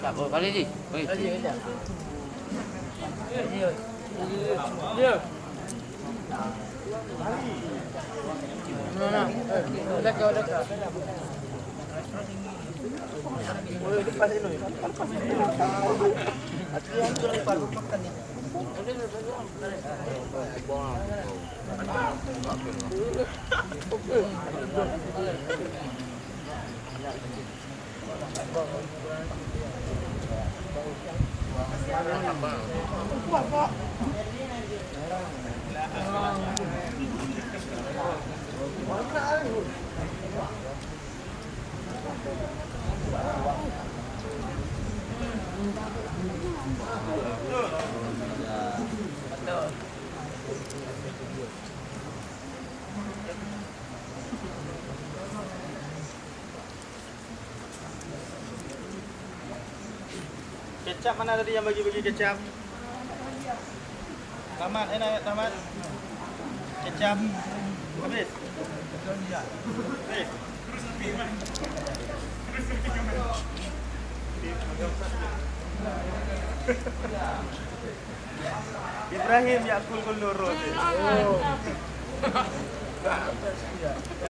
Sap, oh, kali ni. Oi. Dia. Mana? Dekat. Oh, lepas ini. Aku yang tu lepas makan ni. Kecap mana tadi yang bagi kecap? Tamat, tamat. Kecap. Habis. Habis. Ibrahim Yakul Nurul.